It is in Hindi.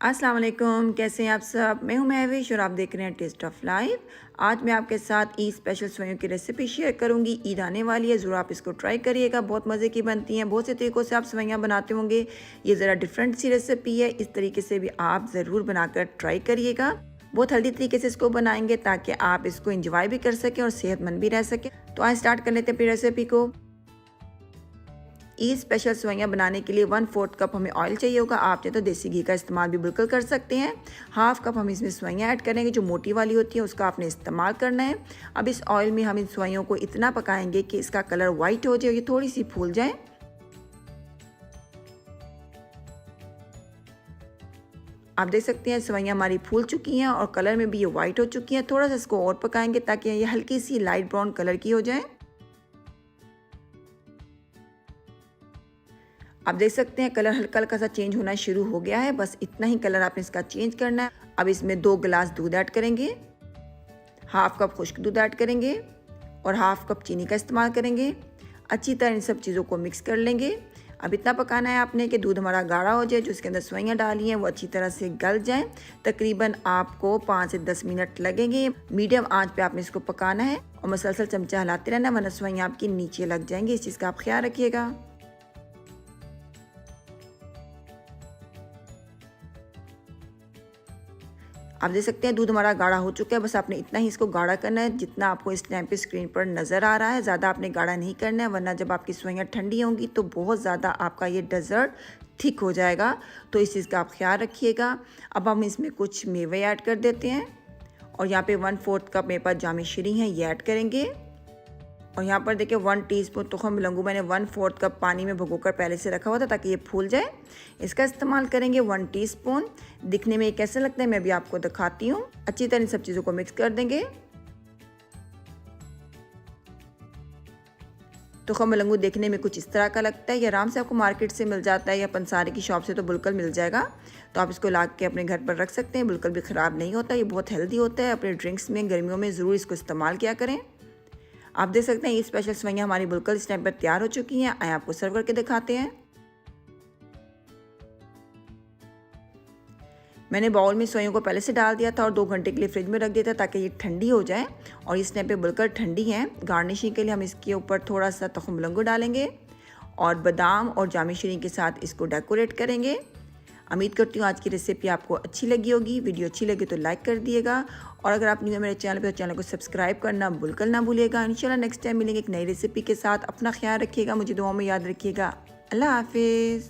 अस्सलाम वालेकुम, कैसे हैं आप सब। मैं हूं महविश और आप देख रहे हैं टेस्ट ऑफ लाइफ। आज मैं आपके साथ ईद स्पेशल सेवइयों की रेसिपी शेयर करूंगी। ईद आने वाली है, ज़रूर आप इसको ट्राई करिएगा। बहुत मज़े की बनती हैं, बहुत से तरीक़ों से आप सेवइयां बनाते होंगे। ये ज़रा डिफरेंट सी रेसिपी है, इस तरीके से भी आप ज़रूर बनाकर ट्राई करिएगा। बहुत हेल्दी तरीके से इसको बनाएंगे ताकि आप इसको इंजॉय भी कर सकें और सेहतमंद भी रह सकें। तो आज स्टार्ट कर लेते हैं अपनी रेसिपी को। ईद स्पेशल सेवइयां बनाने के लिए 1/4 कप हमें ऑयल चाहिए होगा। आप चाहे तो देसी घी का इस्तेमाल भी बिल्कुल कर सकते हैं। हाफ कप हम इसमें सेवइयां ऐड करेंगे, जो मोटी वाली होती है उसका आपने इस्तेमाल करना है। अब इस ऑयल में हम इन सेवइयों को इतना पकाएंगे कि इसका कलर वाइट हो जाए, ये थोड़ी सी फूल जाए। आप देख सकते हैं सेवइयां हमारी फूल चुकी हैं और कलर में भी ये वाइट हो चुकी हैं। थोड़ा सा इसको और पकाएंगे ताकि ये हल्की सी लाइट ब्राउन कलर की हो जाए। आप देख सकते हैं कलर हल्का हल्का सा चेंज होना शुरू हो गया है। बस इतना ही कलर आपने इसका चेंज करना है। अब इसमें 2 गिलास दूध ऐड करेंगे, हाफ कप खुश्क दूध ऐड करेंगे और हाफ कप चीनी का इस्तेमाल करेंगे। अच्छी तरह इन सब चीज़ों को मिक्स कर लेंगे। अब इतना पकाना है आपने कि दूध हमारा गाढ़ा हो जाए, जो इसके अंदर सेवइयां डाली हैं वो अच्छी तरह से गल जाएं। तकरीबन आपको 5 से 10 मिनट लगेंगे। मीडियम आंच पे आपने इसको पकाना है और मसलसल चमचा हिलाते रहना, वरना सेवइयां आपकी नीचे लग जाएंगी। इस चीज़ का आप ख्याल रखिएगा। आप देख सकते हैं दूध हमारा गाढ़ा हो चुका है। बस आपने इतना ही इसको गाढ़ा करना है जितना आपको इस टाइम पे स्क्रीन पर नज़र आ रहा है। ज़्यादा आपने गाढ़ा नहीं करना है, वरना जब आपकी सेवइयां ठंडी होंगी तो बहुत ज़्यादा आपका ये डेज़र्ट थिक हो जाएगा। तो इस चीज़ का आप ख्याल रखिएगा। अब हम इसमें कुछ मेवे ऐड कर देते हैं और यहाँ पे 1/4 कप मेरे पास जामी शीरी है, ये ऐड करेंगे। और यहाँ पर देखिए 1 टीस्पून तुखम मिलंगू मैंने 1/4 कप पानी में भिगोकर पहले से रखा हुआ था ताकि ये फूल जाए। इसका इस्तेमाल करेंगे 1 टीस्पून। दिखने में ये कैसे लगता है मैं भी आपको दिखाती हूँ। अच्छी तरह इन सब चीज़ों को मिक्स कर देंगे। तुखम मिलंगू देखने में कुछ इस तरह का लगता है। ये आराम से आपको मार्केट से मिल जाता है या पंसारी की शॉप से तो बिल्कुल मिल जाएगा। तो आप इसको ला के अपने घर पर रख सकते हैं, बिल्कुल भी ख़राब नहीं होता। ये बहुत हेल्दी होता है। अपने ड्रिंक्स में गर्मियों में ज़रूर इसको इस्तेमाल किया करें। आप देख सकते हैं ये स्पेशल सेवइयां हमारी बिल्कुल इस टाइम पर तैयार हो चुकी हैं। आइए आपको सर्व करके दिखाते हैं। मैंने बाउल में सेवइयों को पहले से डाल दिया था और 2 घंटे के लिए फ्रिज में रख दिया था ताकि ये ठंडी हो जाए। और इस टाइम पे बिल्कुल ठंडी है। गार्निशिंग के लिए हम इसके ऊपर थोड़ा सा तुखम मिलंगू डालेंगे और बादाम और जामी शीरी के साथ इसको डेकोरेट करेंगे। उम्मीद करती हूँ आज की रेसिपी आपको अच्छी लगी होगी। वीडियो अच्छी लगी तो लाइक कर दिएगा और अगर आप न्यू है मेरे चैनल पे तो चैनल को सब्सक्राइब करना बिल्कुल ना भूलिएगा। इंशाल्लाह नेक्स्ट टाइम मिलेंगे एक नई रेसिपी के साथ। अपना ख्याल रखिएगा, मुझे दुआओं में याद रखिएगा। अल्लाह हाफिज़।